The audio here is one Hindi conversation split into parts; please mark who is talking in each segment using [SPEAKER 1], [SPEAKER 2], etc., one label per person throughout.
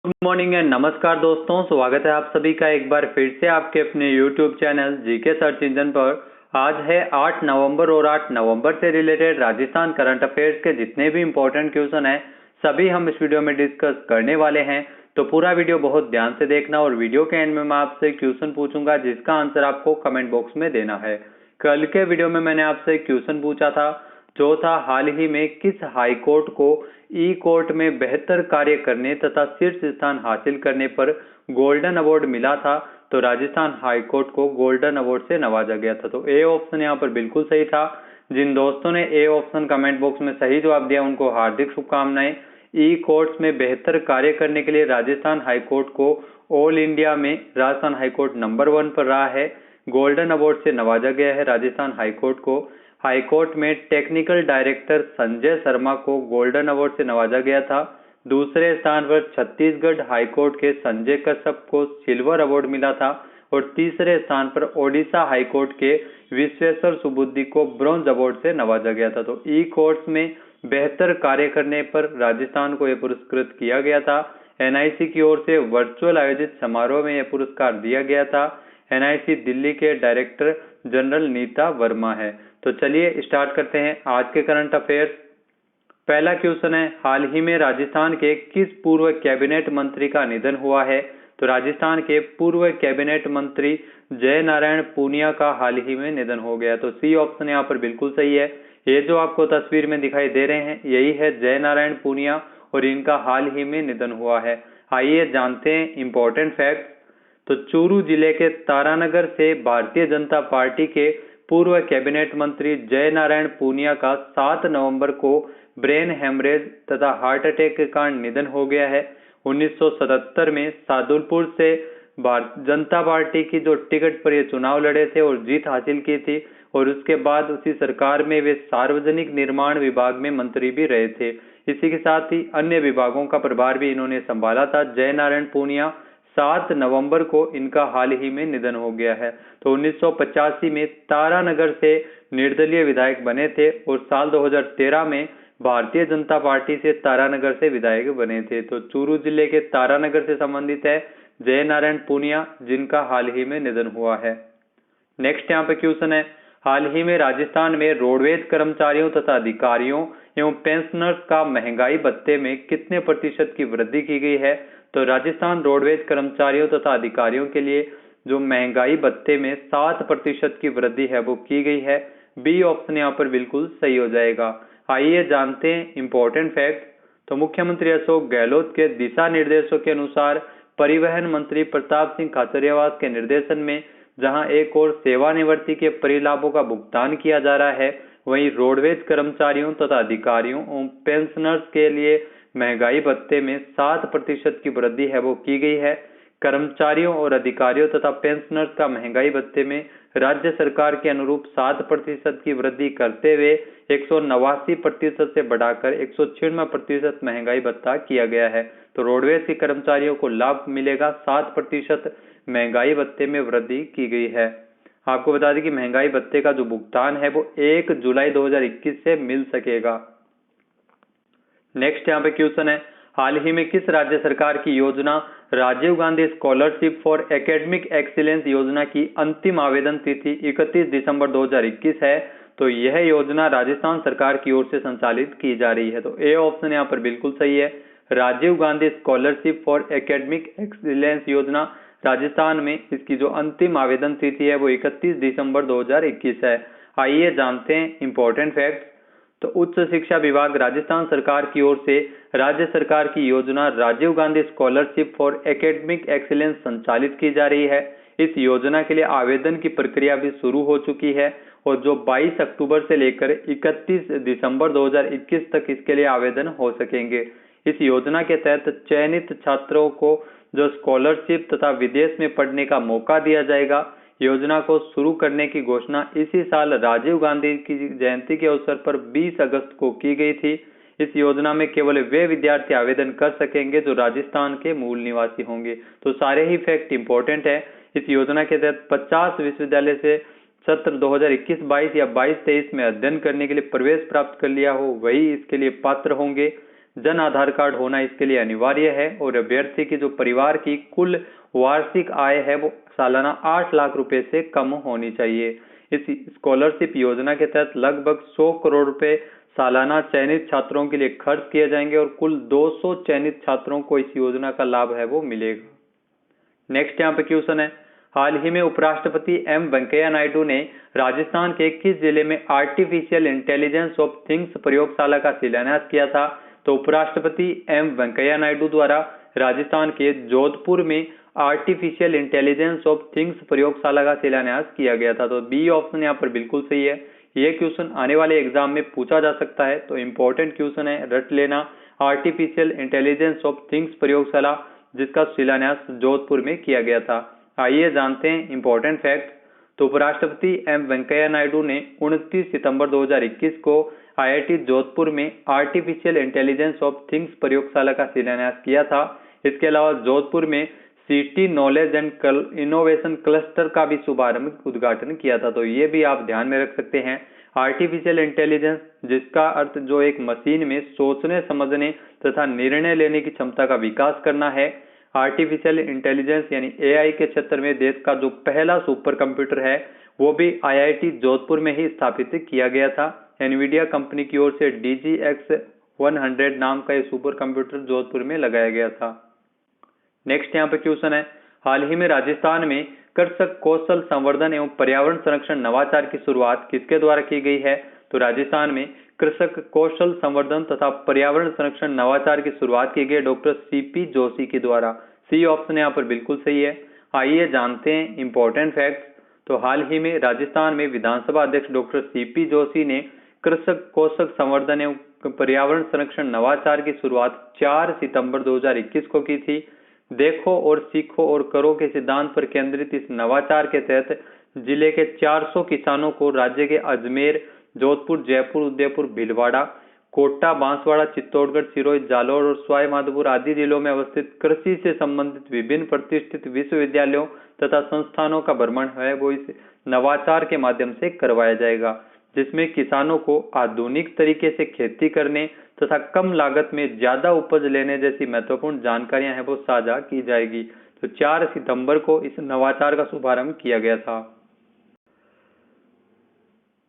[SPEAKER 1] गुड मॉर्निंग एंड नमस्कार दोस्तों, स्वागत है आप सभी का एक बार फिर से आपके अपने YouTube channel GK search engine पर। आज है 8 नवंबर और 8 नवंबर से रिलेटेड राजस्थान करंट अफेयर्स के जितने भी इम्पोर्टेंट क्वेश्चन हैं सभी हम इस वीडियो में डिस्कस करने वाले हैं। तो पूरा वीडियो बहुत ध्यान से देखना और वीडियो के एंड में मैं आपसे क्वेश्चन पूछूंगा जिसका आंसर आपको कमेंट बॉक्स में देना है। कल के वीडियो में मैंने आपसे क्वेश्चन पूछा था जो था हाल ही में किस हाई कोर्ट को ई कोर्ट में बेहतर कार्य करने तथा शीर्ष स्थान हासिल करने पर गोल्डन अवार्ड मिला था। तो राजस्थान हाई कोर्ट को गोल्डन अवार्ड से नवाजा गया था। तो ए ऑप्शन यहाँ पर बिल्कुल सही था। जिन दोस्तों ने ए ऑप्शन कमेंट बॉक्स में सही जवाब दिया उनको हार्दिक शुभकामनाएं। ई कोर्ट्स में बेहतर कार्य करने के लिए राजस्थान हाई कोर्ट को ऑल इंडिया में राजस्थान हाई कोर्ट नंबर 1 पर रहा है। गोल्डन अवार्ड से नवाजा गया है राजस्थान हाई कोर्ट को। हाईकोर्ट में टेक्निकल डायरेक्टर संजय शर्मा को गोल्डन अवार्ड से नवाजा गया था। दूसरे स्थान पर छत्तीसगढ़ हाईकोर्ट के संजय कश्यप को सिल्वर अवार्ड मिला था और तीसरे स्थान पर ओडिशा हाईकोर्ट के विश्वेश्वर सुबुद्धि को ब्रॉन्ज अवार्ड से नवाजा गया था। तो ई कोर्ट्स में बेहतर कार्य करने पर राजस्थान को यह पुरस्कृत किया गया था। एनआईसी की ओर से वर्चुअल आयोजित समारोह में यह पुरस्कार दिया गया था। एनआईसी दिल्ली के डायरेक्टर जनरल नीता वर्मा है। तो चलिए स्टार्ट करते हैं आज के करंट अफेयर्स। पहला क्वेश्चन है, हाल ही में राजस्थान के किस पूर्व कैबिनेट मंत्री का निधन हुआ है। तो राजस्थान के पूर्व कैबिनेट मंत्री जय नारायण पूनिया का हाल ही में निधन हो गया। तो सी ऑप्शन यहाँ पर बिल्कुल सही है। ये जो आपको तस्वीर में दिखाई दे रहे हैं यही है जय नारायण पूनिया और इनका हाल ही में निधन हुआ है। आइए जानते हैं इंपॉर्टेंट फैक्ट। तो चूरू जिले के तारानगर से भारतीय जनता पार्टी के पूर्व कैबिनेट मंत्री जय नारायण पूनिया का 7 नवंबर को ब्रेन हेमरेज तथा हार्ट अटैक के कारण निधन हो गया है। 1977 में सादुलपुर से जनता पार्टी की जो टिकट पर ये चुनाव लड़े थे और जीत हासिल की थी और उसके बाद उसी सरकार में वे सार्वजनिक निर्माण विभाग में मंत्री भी रहे थे। इसी के साथ ही अन्य विभागों का प्रभार भी इन्होंने संभाला था। जय नारायण पूनिया 7 नवंबर को इनका हाल ही में निधन हो गया है। तो 1985 में तारानगर से निर्दलीय विधायक बने थे और साल 2013 में भारतीय जनता पार्टी से तारानगर से विधायक बने थे। तो चूरू जिले के तारानगर से संबंधित है जय नारायण पूनिया जिनका हाल ही में निधन हुआ है। नेक्स्ट यहाँ पे क्वेश्चन है, हाल ही में राजस्थान में रोडवेज कर्मचारियों तथा अधिकारियों एवं पेंशनर्स का महंगाई भत्ते में कितने प्रतिशत की वृद्धि की गई है। तो राजस्थान रोडवेज कर्मचारियों तथा अधिकारियों के लिए जो महंगाई भत्ते में 7% की वृद्धि है वो की गई है। बी ऑप्शन यहाँ पर बिल्कुल सही हो जाएगा। आइए जानते हैं इंपॉर्टेंट फैक्ट। तो मुख्यमंत्री अशोक गहलोत के दिशा निर्देशों के अनुसार परिवहन मंत्री प्रताप सिंह खाचरियावास के निर्देशन में जहां एक और सेवानिवृत्ति के परिलाभों का भुगतान किया जा रहा है, वहीं रोडवेज कर्मचारियों तथा अधिकारियों और पेंशनर्स के लिए महंगाई भत्ते में 7% की वृद्धि है वो की गई है। कर्मचारियों और अधिकारियों तथा पेंशनर्स का महंगाई भत्ते में राज्य सरकार के अनुरूप 7% की वृद्धि करते हुए 189% से बढ़ाकर 196% महंगाई भत्ता किया गया है। तो रोडवेज के कर्मचारियों को लाभ मिलेगा, 7% महंगाई भत्ते में वृद्धि की गई है। आपको बता दें कि महंगाई भत्ते का जो भुगतान है वो 1 जुलाई 2021 से मिल सकेगा। नेक्स्ट यहाँ पे क्वेश्चन है, हाल ही में किस राज्य सरकार की योजना Rajiv Gandhi scholarship for academic excellence योजना की अंतिम आवेदन तिथि 31 दिसंबर 2021 है। तो यह योजना राजस्थान सरकार की ओर से संचालित की जा रही है। तो ए ऑप्शन यहाँ पर बिल्कुल सही है। Rajiv Gandhi scholarship for academic excellence योजना राजस्थान में इसकी जो अंतिम आवेदन तिथि है वो 31 दिसंबर 2021 है। आइए जानते हैं इंपॉर्टेंट फैक्ट। तो उच्च शिक्षा विभाग राजस्थान सरकार की ओर से राज्य सरकार की योजना Rajiv Gandhi scholarship for academic excellence संचालित की जा रही है। इस योजना के लिए आवेदन की प्रक्रिया भी शुरू हो चुकी है और जो 22 अक्टूबर से लेकर 31 दिसंबर 2021 तक इसके लिए आवेदन हो सकेंगे। इस योजना के तहत चयनित छात्रों को जो स्कॉलरशिप तथा विदेश में पढ़ने का मौका दिया जाएगा। योजना को शुरू करने की घोषणा इसी साल राजीव गांधी की जयंती के अवसर पर 20 अगस्त को की गई थी। इस योजना में केवल वे विद्यार्थी आवेदन कर सकेंगे जो राजस्थान के मूल निवासी होंगे। तो सारे ही फैक्ट इंपॉर्टेंट है। इस योजना के तहत 50 विश्वविद्यालय से सत्र 2021-22 या 22-23 में अध्ययन करने के लिए प्रवेश प्राप्त कर लिया हो वही इसके लिए पात्र होंगे। जन आधार कार्ड होना इसके लिए अनिवार्य है और अभ्यर्थी की जो परिवार की कुल वार्षिक आय है वो सालाना 8 लाख रुपए से कम होनी चाहिए। इस स्कॉलरशिप योजना के तहत लगभग 100 करोड़ रुपए सालाना चयनित छात्रों के लिए खर्च किए जाएंगे और कुल 200 चयनित छात्रों को इस योजना का लाभ है वो मिलेगा। नेक्स्ट यहाँ पे क्वेश्चन है, हाल ही में उपराष्ट्रपति एम वेंकैया नायडू ने राजस्थान के किस जिले में आर्टिफिशियल इंटेलिजेंस ऑफ थिंग्स प्रयोगशाला का शिलान्यास किया था? तो उपराष्ट्रपति एम वेंकैया नायडू द्वारा राजस्थान के जोधपुर में आर्टिफिशियल इंटेलिजेंस ऑफ थिंग्स प्रयोगशाला का शिलान्यास किया गया था। तो बी ऑप्शन यहाँ पर बिल्कुल सही है। ये क्वेश्चन आने वाले एग्जाम में पूछा जा सकता है, तो इंपॉर्टेंट क्वेश्चन है, रट लेना। आर्टिफिशियल इंटेलिजेंस ऑफ थिंग्स प्रयोगशाला जिसका शिलान्यास जोधपुर में किया गया था। आइए जानते हैं इंपॉर्टेंट फैक्ट। तो उपराष्ट्रपति एम वेंकैया नायडू ने 29 सितंबर 2021 को आईआईटी जोधपुर में आर्टिफिशियल इंटेलिजेंस ऑफ थिंग्स प्रयोगशाला का शिलान्यास किया था। इसके अलावा जोधपुर में city knowledge and innovation cluster का भी शुभारंभ उद्घाटन किया था। तो ये भी आप ध्यान में रख सकते हैं। आर्टिफिशियल इंटेलिजेंस जिसका अर्थ जो एक मशीन में सोचने समझने तथा निर्णय लेने की क्षमता का विकास करना है। आर्टिफिशियल इंटेलिजेंस यानी एआई के क्षेत्र में देश का जो पहला सुपर कंप्यूटर है वो भी आईआईटी जोधपुर में ही स्थापित किया गया था। एनवीडिया कंपनी की ओर से DGX 100 नाम का ये सुपर कंप्यूटर जोधपुर में लगाया गया था। नेक्स्ट यहाँ पे क्वेश्चन है, हाल ही में राजस्थान में कृषक कौशल संवर्धन एवं पर्यावरण संरक्षण नवाचार की शुरुआत किसके द्वारा की गई है? तो राजस्थान में कृषक कौशल संवर्धन तथा पर्यावरण संरक्षण नवाचार की शुरुआत की गई डॉक्टर CP जोशी के द्वारा। सी ऑप्शन यहाँ पर बिल्कुल सही है। आइए जानते हैं इंपॉर्टेंट फैक्ट्स। तो हाल ही में राजस्थान में विधानसभा अध्यक्ष डॉक्टर CP जोशी ने कृषक कौशल संवर्धन एवं पर्यावरण संरक्षण नवाचार की शुरुआत 4 सितंबर 2021 को की थी। देखो और सीखो और करो के सिद्धांत पर केंद्रित इस नवाचार के तहत जिले के 400 किसानों को राज्य के अजमेर, जोधपुर, जयपुर, उदयपुर, भीलवाड़ा, कोटा, बांसवाड़ा, चित्तौड़गढ़, सिरोही, जालौर और सवाई माधोपुर आदि जिलों में अवस्थित कृषि से संबंधित विभिन्न प्रतिष्ठित विश्वविद्यालयों तथा संस्थानों का भ्रमण है वो इस नवाचार के माध्यम से करवाया जाएगा, जिसमें किसानों को आधुनिक तरीके से खेती करने तथा कम लागत में ज्यादा उपज लेने जैसी महत्वपूर्ण जानकारियां हैं वो साझा की जाएगी। तो 4 सितंबर को इस नवाचार का शुभारंभ किया गया था।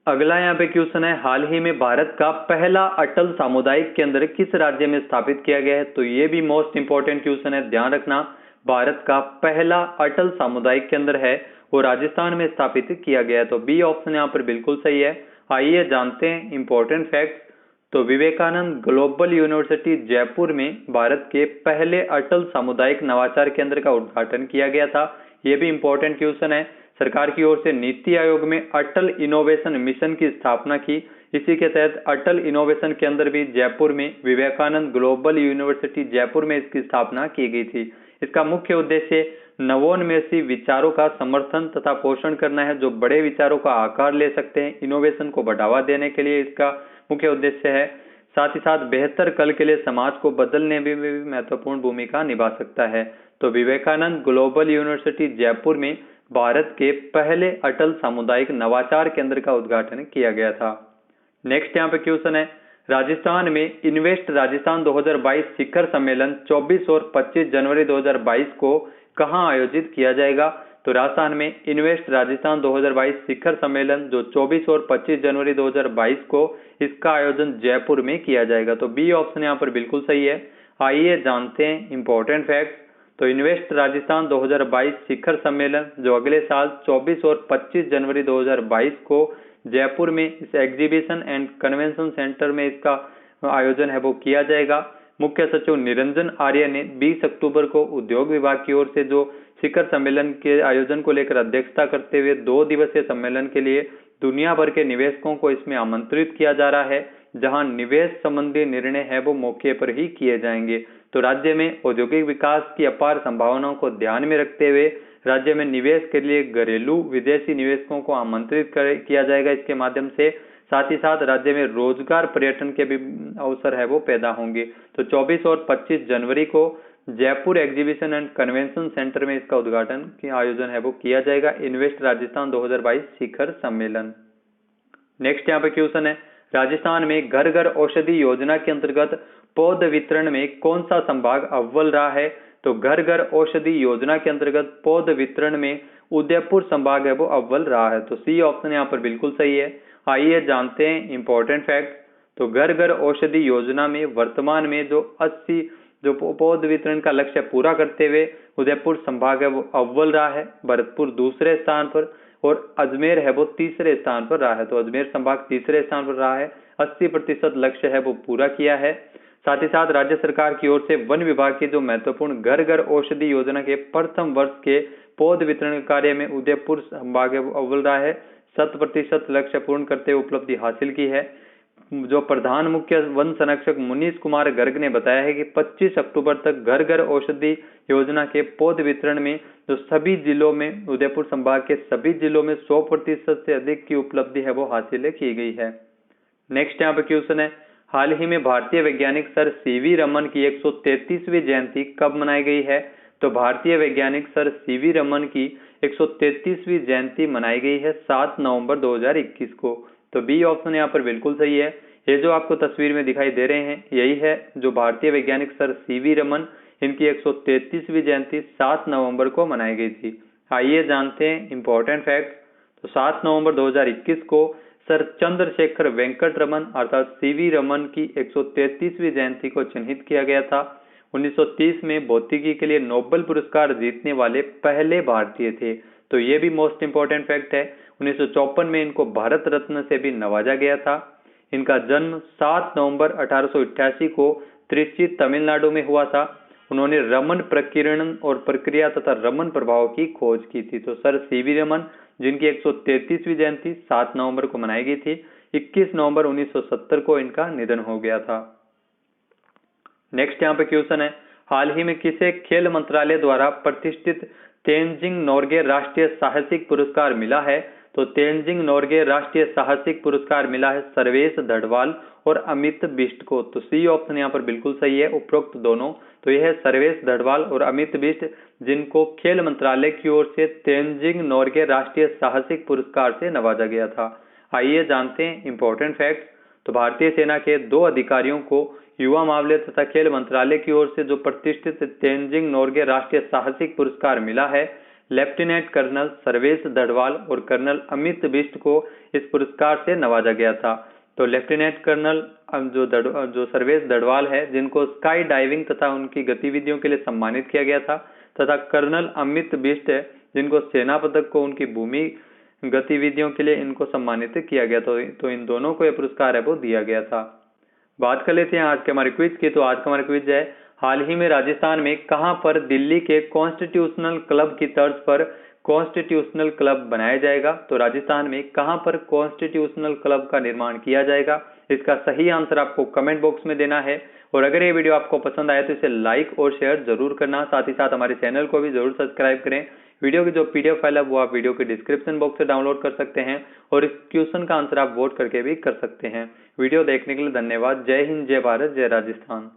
[SPEAKER 1] अगला यहाँ पे क्वेश्चन है, हाल ही में भारत का पहला अटल सामुदायिक केंद्र किस राज्य में स्थापित किया गया है? तो ये भी मोस्ट इंपोर्टेंट क्वेश्चन है, ध्यान रखना। भारत का पहला अटल सामुदायिक केंद्र है वो राजस्थान में स्थापित किया गया है। तो बी ऑप्शन यहाँ पर बिल्कुल सही है। आइए जानते हैं इंपॉर्टेंट फैक्ट्स। तो विवेकानंद ग्लोबल यूनिवर्सिटी जयपुर में भारत के पहले अटल सामुदायिक नवाचार केंद्र का उद्घाटन किया गया था। यह भी इंपॉर्टेंट क्वेश्चन है। सरकार की ओर से नीति आयोग में अटल इनोवेशन मिशन की स्थापना की। इसी के तहत अटल इनोवेशन केंद्र भी जयपुर में विवेकानंद ग्लोबल यूनिवर्सिटी जयपुर में इसकी स्थापना की गई थी। इसका मुख्य उद्देश्य नवोन्मेषी विचारों का समर्थन तथा पोषण करना है, जो बड़े विचारों का आकार ले सकते हैं। इनोवेशन को बढ़ावा देने के लिए इसका मुख्य उद्देश्य है। साथ ही साथ बेहतर कल के लिए समाज को बदलने में भी महत्वपूर्ण भूमिका निभा सकता है। तो विवेकानंद ग्लोबल यूनिवर्सिटी जयपुर में भारत के पहले अटल सामुदायिक नवाचार केंद्र का उद्घाटन किया गया था। नेक्स्ट यहाँ पे क्वेश्चन है, राजस्थान में इन्वेस्ट राजस्थान 2022 शिखर सम्मेलन 24 और 25 जनवरी 2022 को कहां आयोजित किया जाएगा? तो राजस्थान में इन्वेस्ट राजस्थान 2022 शिखर सम्मेलन जो 24 और 25 जनवरी 2022 को इसका आयोजन जयपुर में किया जाएगा। तो बी ऑप्शन यहाँ पर बिल्कुल सही है। आइए जानते हैं इंपॉर्टेंट फैक्ट्स। तो इन्वेस्ट राजस्थान 2022 शिखर सम्मेलन जो अगले साल 24 और 25 जनवरी 2022 को जयपुर में इस एग्जीबिशन एंड कन्वेंशन सेंटर में इसका आयोजन है वो किया जाएगा। मुख्य सचिव निरंजन आर्य ने 20 अक्टूबर को उद्योग विभाग की ओर से जो शिखर सम्मेलन के आयोजन को लेकर अध्यक्षता करते हुए 2 दिवसीय सम्मेलन के लिए दुनिया भर के निवेशकों को इसमें आमंत्रित किया जा रहा है, जहां निवेश संबंधी निर्णय है वो मौके पर ही किए जाएंगे। तो राज्य में औद्योगिक विकास की अपार संभावनाओं को ध्यान में रखते हुए राज्य में निवेश के लिए घरेलू विदेशी निवेशकों को आमंत्रित किया जाएगा। इसके माध्यम से साथ ही साथ राज्य में रोजगार पर्यटन के भी अवसर है वो पैदा होंगे। तो 24 और 25 जनवरी को Jaipur exhibition and convention centre में इसका उद्घाटन की आयोजन है वो किया जाएगा, इन्वेस्ट राजस्थान 2022 शिखर सम्मेलन। नेक्स्ट यहाँ पे क्वेश्चन है, राजस्थान में घर घर औषधि योजना के अंतर्गत पौध वितरण में कौन सा संभाग अव्वल रहा है? तो घर घर औषधि योजना के अंतर्गत पौध वितरण में उदयपुर संभाग है वो अव्वल रहा है। तो सी ऑप्शन यहाँ पर बिल्कुल सही है। आइए जानते हैं इंपॉर्टेंट फैक्ट। तो घर घर औषधि योजना में वर्तमान में जो 80 जो पौध वितरण का लक्ष्य पूरा करते हुए उदयपुर संभाग है वो अव्वल रहा है, भरतपुर दूसरे स्थान पर और अजमेर है वो तीसरे स्थान पर रहा है। तो अजमेर संभाग तीसरे स्थान पर रहा है, 80% लक्ष्य है वो पूरा किया है। साथ ही साथ राज्य सरकार की ओर से वन विभाग की जो महत्वपूर्ण घर घर औषधि योजना के प्रथम वर्ष के पौध वितरण कार्य में उदयपुर संभाग है वो अव्वल रहा है, 100% लक्ष्य पूर्ण करते हुए उपलब्धि हासिल की है। जो प्रधान मुख्य वन संरक्षक मुनीश कुमार गर्ग ने बताया है कि 25 अक्टूबर तक घर घर औषधि योजना के पौध वितरण में जो सभी जिलों में उदयपुर संभाग के सभी जिलों में 100% से अधिक की उपलब्धि है वो हासिल की गई है। नेक्स्ट यहाँ पे क्वेश्चन है, हाल ही में भारतीय वैज्ञानिक सर सीवी रमन की 133वीं जयंती कब मनाई गई है? तो भारतीय वैज्ञानिक सर सीवी रमन की 133वीं जयंती मनाई गई है 7 नवंबर 2021 को। तो बी ऑप्शन यहाँ पर बिल्कुल सही है। ये जो आपको तस्वीर में दिखाई दे रहे हैं यही है जो भारतीय वैज्ञानिक सर सीवी रमन, इनकी 133वीं जयंती 7 नवंबर को मनाई गई थी। आइए जानते हैं इंपॉर्टेंट फैक्ट। तो 7 नवंबर 2021 को सर चंद्रशेखर वेंकट रमन अर्थात सीवी रमन की 133वीं जयंती को चिन्हित किया गया था। 1930 में भौतिकी के लिए नोबेल पुरस्कार जीतने वाले पहले भारतीय थे। तो ये भी मोस्ट इंपॉर्टेंट फैक्ट है। 1954 में इनको भारत रत्न से भी नवाजा गया था। इनका जन्म 7 नवंबर 1888 को त्रिची तमिलनाडु में हुआ था। उन्होंने रमन प्रकीर्णन और प्रक्रिया तथा रमन प्रभाव की खोज की थी। तो सर सीवी रमन जिनकी 133वीं जयंती 7 नवंबर को मनाई गई थी, 21 नवंबर 1970 को इनका निधन हो गया था। नेक्स्ट यहाँ पे क्वेश्चन है, हाल ही में किसे खेल मंत्रालय द्वारा प्रतिष्ठित तेनजिंग नोर्गे राष्ट्रीय साहसिक पुरस्कार मिला है? तो तेनजिंग नोर्गे राष्ट्रीय साहसिक पुरस्कार मिला है सर्वेश धड़वाल और अमित बिष्ट को। तो सी ऑप्शन यहाँ पर बिल्कुल सही है, उपरोक्त दोनों। तो यह है सर्वेश धड़वाल और अमित बिष्ट जिनको खेल मंत्रालय की ओर से तेनजिंग नोर्गे राष्ट्रीय साहसिक पुरस्कार से नवाजा गया था। आइए जानते हैं इंपॉर्टेंट फैक्ट। तो भारतीय सेना के 2 अधिकारियों को युवा मामले तथा खेल मंत्रालय की ओर से जो प्रतिष्ठित तेनजिंग नोर्गे राष्ट्रीय साहसिक पुरस्कार मिला है, लेफ्टिनेंट कर्नल सर्वेश धड़वाल और कर्नल अमित बिष्ट को इस पुरस्कार से नवाजा गया था। तो लेफ्टिनेंट कर्नल जो सर्वेश धड़वाल है जिनको स्काई डाइविंग तथा उनकी गतिविधियों के लिए सम्मानित किया गया था, तथा कर्नल अमित बिष्ट है जिनको सेना पदक को उनकी भूमि गतिविधियों के लिए इनको सम्मानित किया गया। तो इन दोनों को यह पुरस्कार है वो दिया गया था। बात कर लेते हैं आज के हमारे क्विज की। तो आज का हमारा क्विज है, हाल ही में राजस्थान में कहां पर दिल्ली के कॉन्स्टिट्यूशनल क्लब की तर्ज पर कॉन्स्टिट्यूशनल क्लब बनाया जाएगा? तो राजस्थान में कहां पर कॉन्स्टिट्यूशनल क्लब का निर्माण किया जाएगा? इसका सही आंसर आपको कमेंट बॉक्स में देना है। और अगर ये वीडियो आपको पसंद आए तो इसे लाइक और शेयर जरूर करना। साथ ही साथ हमारे चैनल को भी जरूर सब्सक्राइब करें। वीडियो की जो पीडीएफ फाइल है वो आप वीडियो के डिस्क्रिप्शन बॉक्स से डाउनलोड कर सकते हैं और इस क्वेश्चन का आंसर आप वोट करके भी कर सकते हैं। वीडियो देखने के लिए धन्यवाद। जय हिंद, जय भारत, जय राजस्थान।